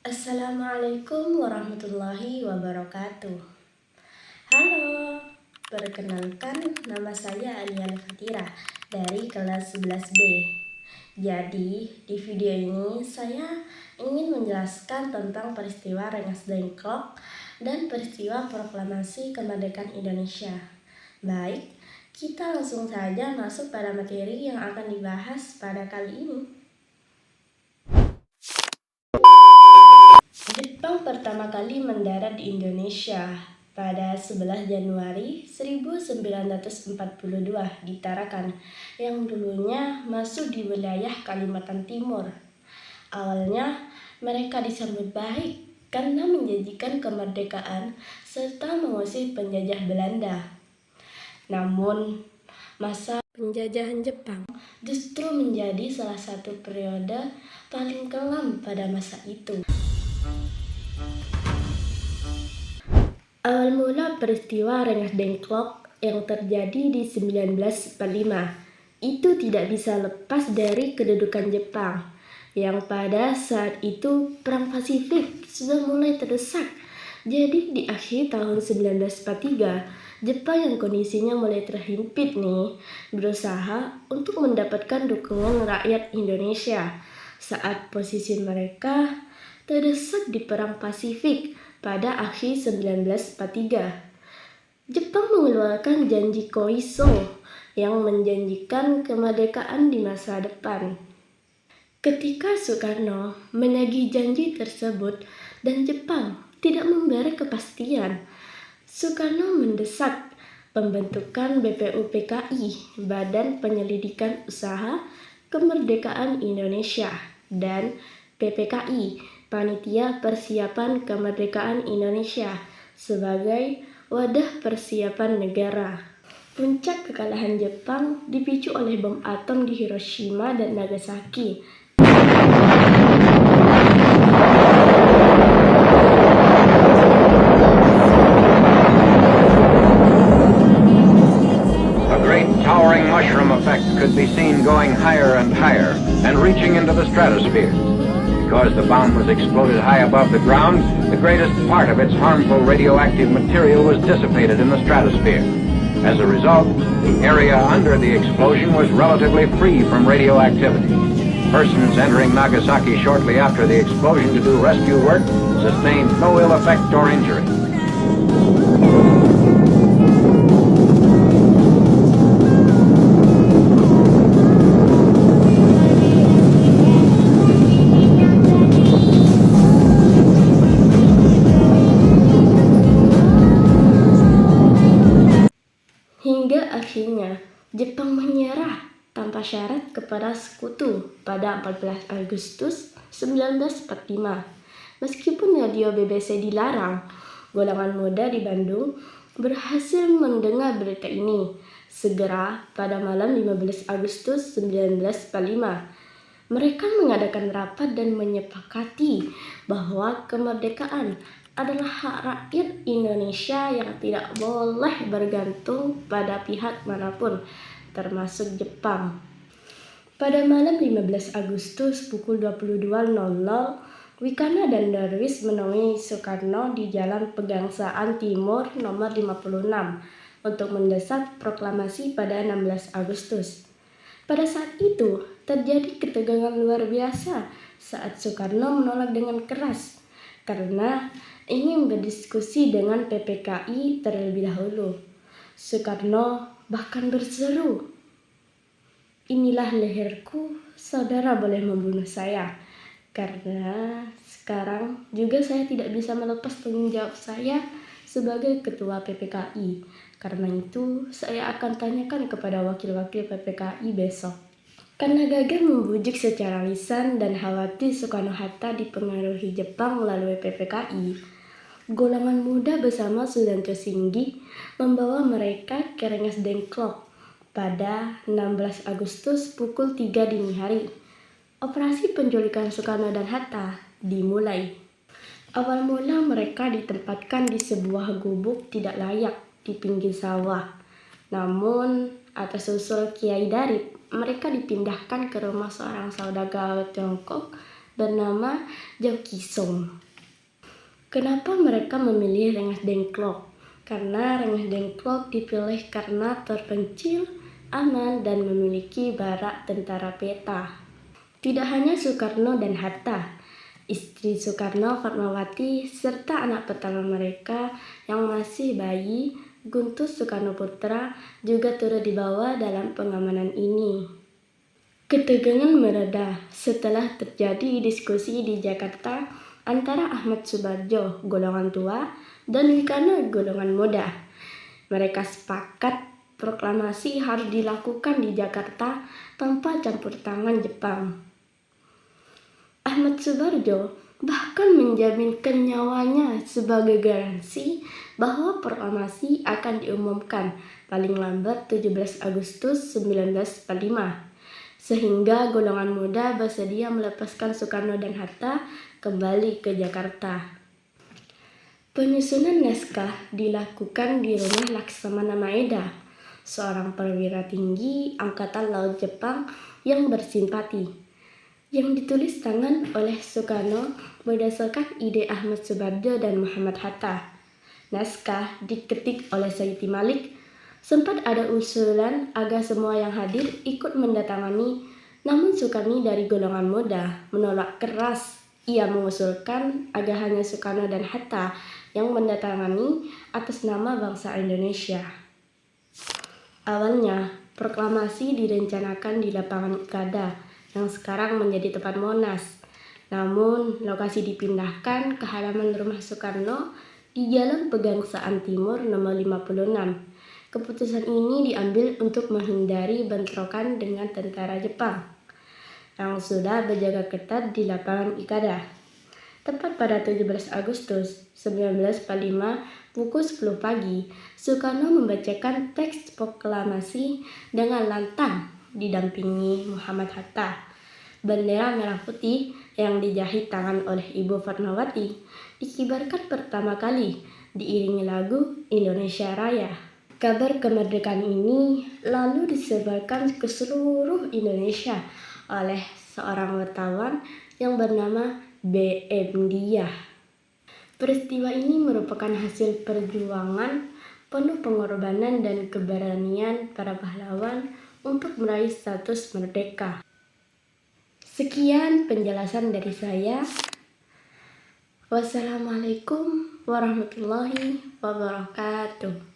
Assalamualaikum warahmatullahi wabarakatuh. Halo, perkenalkan nama saya Alian Fatira dari kelas 11B. Jadi, di video ini saya ingin menjelaskan tentang peristiwa Rengas Dengklok dan peristiwa proklamasi kemerdekaan Indonesia. Baik, kita langsung saja masuk pada materi yang akan dibahas pada kali ini. Jepang pertama kali mendarat di Indonesia pada 11 Januari 1942 di Tarakan, yang dulunya masuk di wilayah Kalimantan Timur. Awalnya mereka disambut baik karena menjanjikan kemerdekaan serta mengusir penjajah Belanda. Namun, masa penjajahan Jepang justru menjadi salah satu periode paling kelam pada masa itu. Awal mula peristiwa Rengas Dengklok yang terjadi di 1945 itu tidak bisa lepas dari kedudukan Jepang, yang pada saat itu Perang Pasifik sudah mulai terdesak. Jadi di akhir tahun 1943, Jepang yang kondisinya mulai terhimpit berusaha untuk mendapatkan dukungan rakyat Indonesia saat posisi mereka terdesak di Perang Pasifik pada akhir 1943. Jepang mengeluarkan janji Koiso yang menjanjikan kemerdekaan di masa depan. Ketika Soekarno menagih janji tersebut dan Jepang tidak memberi kepastian, Soekarno mendesak pembentukan BPUPKI, Badan Penyelidikan Usaha Kemerdekaan Indonesia, dan PPKI, Panitia Persiapan Kemerdekaan Indonesia, sebagai wadah persiapan negara. Puncak kekalahan Jepang dipicu oleh bom atom di Hiroshima dan Nagasaki. A great towering mushroom effect could be seen going higher and higher and reaching into the stratosphere. Because the bomb was exploded high above the ground, the greatest part of its harmful radioactive material was dissipated in the stratosphere. As a result, the area under the explosion was relatively free from radioactivity. Persons entering Nagasaki shortly after the explosion to do rescue work sustained no ill effect or injury. Hingga akhirnya Jepang menyerah tanpa syarat kepada sekutu pada 14 Agustus 1945. Meskipun radio BBC dilarang, golongan muda di Bandung berhasil mendengar berita ini. Segera pada malam 15 Agustus 1945, mereka mengadakan rapat dan menyepakati bahwa kemerdekaan adalah hak rakyat Indonesia yang tidak boleh bergantung pada pihak manapun, termasuk Jepang. Pada malam 15 Agustus pukul 22.00, Wikana dan Darwis menemui Soekarno di Jalan Pegangsaan Timur nomor 56 untuk mendesak proklamasi pada 16 Agustus. Pada saat itu, terjadi ketegangan luar biasa saat Soekarno menolak dengan keras karena ingin berdiskusi dengan PPKI terlebih dahulu. Soekarno bahkan berseru, "Inilah leherku, saudara boleh membunuh saya. Karena sekarang juga saya tidak bisa melepas tanggung jawab saya sebagai ketua PPKI. Karena itu saya akan tanyakan kepada wakil-wakil PPKI besok." Karena gagal membujuk secara lisan dan khawatir Soekarno-Hatta dipengaruhi Jepang melalui PPKI, golongan muda bersama Sudarso Singgi membawa mereka ke Rengas Dengklok pada 16 Agustus pukul 3 dini hari. Operasi penculikan Soekarno dan Hatta dimulai. Awal mula mereka ditempatkan di sebuah gubuk tidak layak di pinggir sawah. Namun, atas usul Kiai Darip, mereka dipindahkan ke rumah seorang saudagar Tiongkok bernama Jao Kisong. Kenapa mereka memilih Rengas Dengklok? Karena Rengas Dengklok dipilih karena terpencil, aman, dan memiliki barak tentara peta. Tidak hanya Soekarno dan Hatta, istri Soekarno, Fatmawati, serta anak pertama mereka yang masih bayi, Guntus Soekarno Putra, juga turut dibawa dalam pengamanan ini. Ketegangan mereda setelah terjadi diskusi di Jakarta antara Ahmad Subarjo, golongan tua, dan Soekarno, golongan muda. Mereka sepakat proklamasi harus dilakukan di Jakarta tanpa campur tangan Jepang. Ahmad Subarjo bahkan menjaminkan nyawanya sebagai garansi bahwa proklamasi akan diumumkan paling lambat 17 Agustus 1945, sehingga golongan muda bersedia melepaskan Soekarno dan Hatta kembali ke Jakarta. Penyusunan naskah dilakukan di rumah Laksamana Maeda, seorang perwira tinggi Angkatan Laut Jepang yang bersimpati, yang ditulis tangan oleh Soekarno berdasarkan ide Ahmad Subarjo dan Muhammad Hatta. Naskah diketik oleh Sayyidi Malik. Sempat ada usulan agar semua yang hadir ikut mendatangani, namun Soekarno dari golongan muda menolak keras. Ia mengusulkan agar hanya Soekarno dan Hatta yang mendatangani atas nama bangsa Indonesia. Awalnya, proklamasi direncanakan di lapangan Ikada yang sekarang menjadi tempat Monas. Namun, lokasi dipindahkan ke halaman rumah Soekarno di Jalan Pegangsaan Timur nomor 56. Keputusan ini diambil untuk menghindari bentrokan dengan tentara Jepang yang sudah berjaga ketat di lapangan Ikada. Tepat pada 17 Agustus 1945 pukul 10 pagi, Soekarno membacakan teks proklamasi dengan lantang didampingi Muhammad Hatta. Bendera merah putih yang dijahit tangan oleh Ibu Fatmawati dikibarkan pertama kali diiringi lagu Indonesia Raya. Kabar kemerdekaan ini lalu disebarkan ke seluruh Indonesia oleh seorang wartawan yang bernama B.M. Diah. Peristiwa ini merupakan hasil perjuangan penuh pengorbanan dan keberanian para pahlawan untuk meraih status merdeka. Sekian penjelasan dari saya. Wassalamualaikum warahmatullahi wabarakatuh.